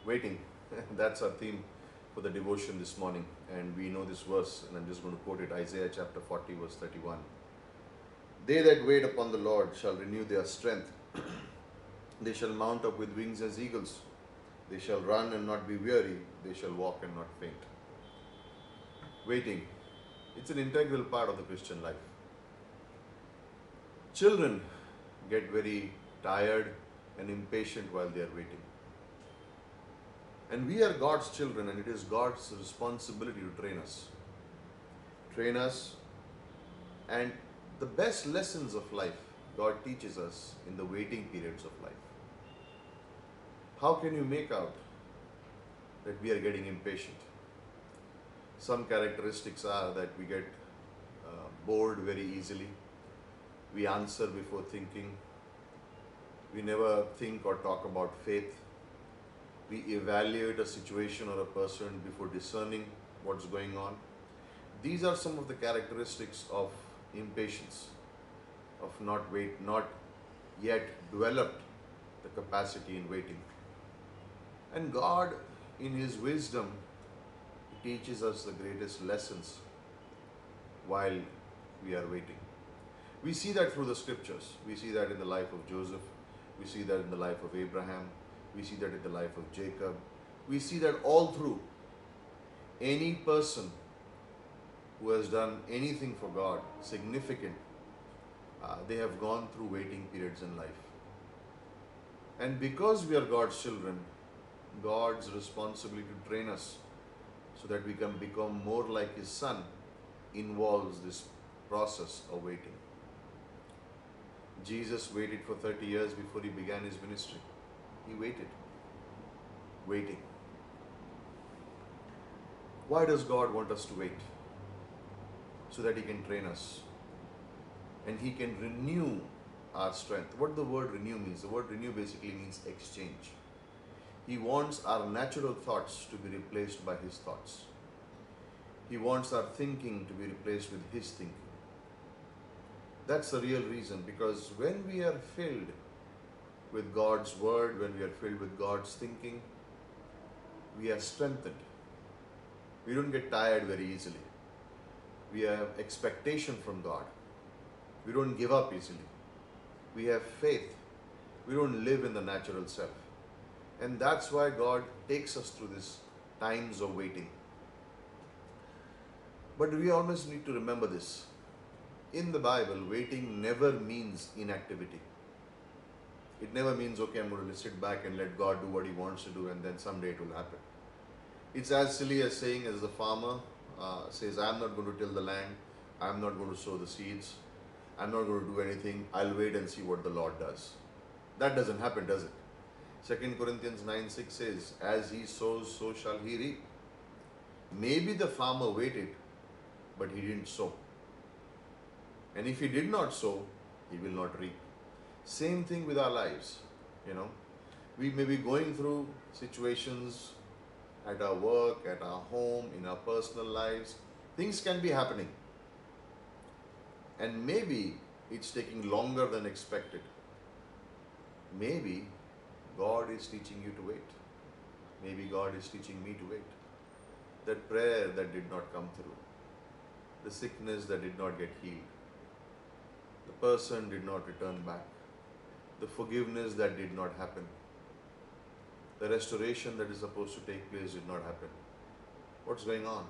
Waiting. That's our theme for the devotion this morning. And we know this verse, and I'm just going to quote it, Isaiah chapter 40, verse 31. They that wait upon the Lord shall renew their strength. They shall mount up with wings as eagles. They shall run and not be weary. They shall walk and not faint. Waiting. It's an integral part of the Christian life. Children get very tired and impatient while they are waiting. And we are God's children, and it is God's responsibility to train us. Train us, and the best lessons of life God teaches us in the waiting periods of life. How can you make out that we are getting impatient? Some characteristics are that we get bored very easily. We answer before thinking. We never think or talk about faith. We evaluate a situation or a person before discerning what's going on. These are some of the characteristics of impatience, of not yet developed the capacity in waiting. And God, in His wisdom, teaches us the greatest lessons while we are waiting. We see that through the scriptures. We see that in the life of Joseph. We see that in the life of Abraham. We see that in the life of Jacob. We see that all through. Any person who has done anything for God significant, they have gone through waiting periods in life. And because we are God's children, God's responsibility to train us so that we can become more like His Son involves this process of waiting. Jesus waited for 30 years before He began His ministry. He waited. Waiting. Why does God want us to wait? So that He can train us. And He can renew our strength. What the word renew means? The word renew basically means exchange. He wants our natural thoughts to be replaced by His thoughts. He wants our thinking to be replaced with His thinking. That's the real reason, because when we are filled with God's word, when we are filled with God's thinking, we are strengthened. We don't get tired very easily. We have expectation from God. We don't give up easily. We have faith. We don't live in the natural self. And that's why God takes us through these times of waiting. But we always need to remember this. In the Bible, waiting never means inactivity. It never means, okay, I'm going to sit back and let God do what He wants to do and then someday it will happen. It's as silly as saying, as the farmer says, I'm not going to till the land, I'm not going to sow the seeds, I'm not going to do anything, I'll wait and see what the Lord does. That doesn't happen, does it? 2 Corinthians 9:6 says, as he sows, so shall he reap. Maybe the farmer waited, but he didn't sow. And if he did not sow, he will not reap. Same thing with our lives. We may be going through situations at our work, at our home, in our personal lives. Things can be happening. And maybe it's taking longer than expected. Maybe God is teaching you to wait. Maybe God is teaching me to wait. That prayer that did not come through. The sickness that did not get healed. The person did not return back. The forgiveness that did not happen. The restoration that is supposed to take place did not happen. What's going on?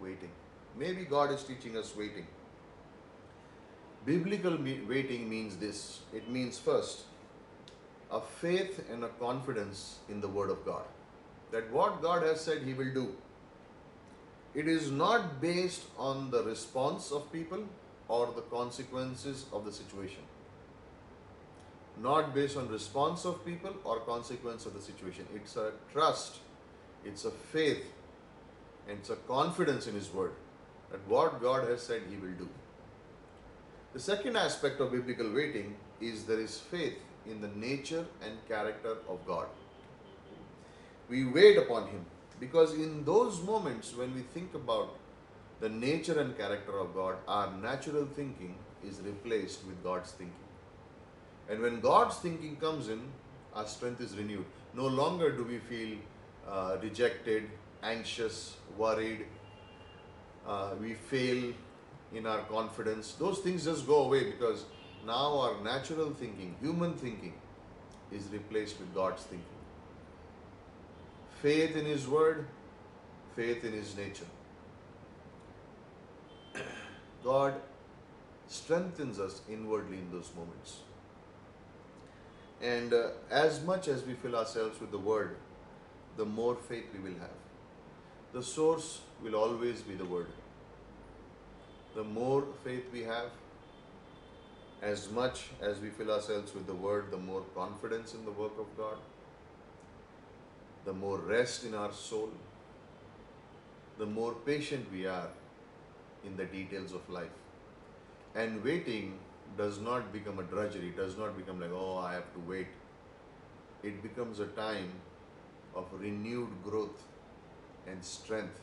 Waiting. Maybe God is teaching us waiting. Biblical waiting means this. It means first, a faith and a confidence in the Word of God. That what God has said He will do. It is not based on the response of people or the consequences of the situation. Not based on response of people or consequence of the situation. It's a trust, it's a faith, and it's a confidence in His Word that what God has said He will do. The second aspect of biblical waiting is there is faith in the nature and character of God. We wait upon Him because in those moments when we think about the nature and character of God, our natural thinking is replaced with God's thinking. And when God's thinking comes in, our strength is renewed. No longer do we feel rejected, anxious, worried. We fail in our confidence. Those things just go away because now our natural thinking, human thinking, is replaced with God's thinking. Faith in His Word, faith in His nature. God strengthens us inwardly in those moments. And as much as we fill ourselves with the Word, the more faith we will have. The source will always be the Word. The more faith we have, as much as we fill ourselves with the Word, the more confidence in the work of God, the more rest in our soul, the more patient we are in the details of life. And waiting does not become a drudgery, does not become like, oh, I have to wait. It becomes a time of renewed growth and strength,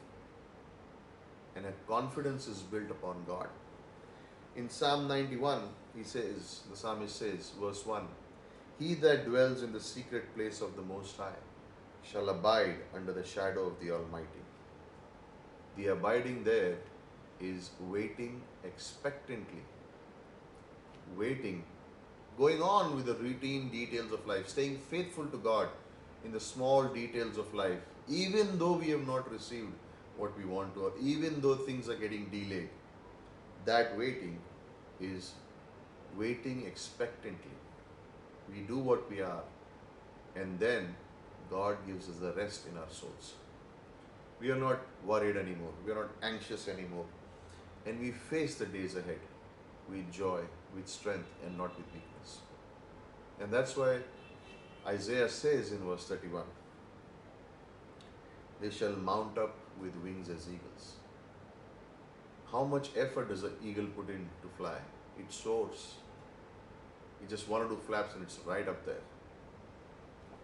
and a confidence is built upon God. In Psalm 91, he says, the psalmist says, verse 1, "He that dwells in the secret place of the Most High shall abide under the shadow of the Almighty." The abiding there is waiting expectantly, waiting, going on with the routine details of life, staying faithful to God in the small details of life, even though we have not received what we want to, or even though things are getting delayed. That waiting is waiting expectantly. We do what we are, and then God gives us the rest in our souls. We are not worried anymore. We are not anxious anymore. And we face the days ahead with joy, with strength, and not with weakness. And that's why Isaiah says in verse 31, "They shall mount up with wings as eagles." How much effort does an eagle put in to fly? It soars. It just one or two flaps and it's right up there.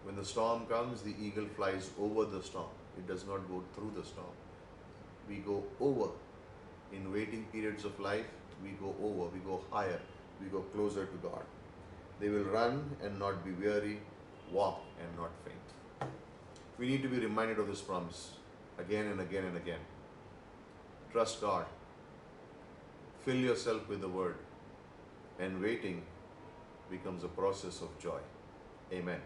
When the storm comes, the eagle flies over the storm. It does not go through the storm. We go over. In waiting periods of life, we go over, we go higher, we go closer to God. They will run and not be weary, walk and not faint. We need to be reminded of this promise again and again and again. Trust God. Fill yourself with the Word, and waiting becomes a process of joy. Amen.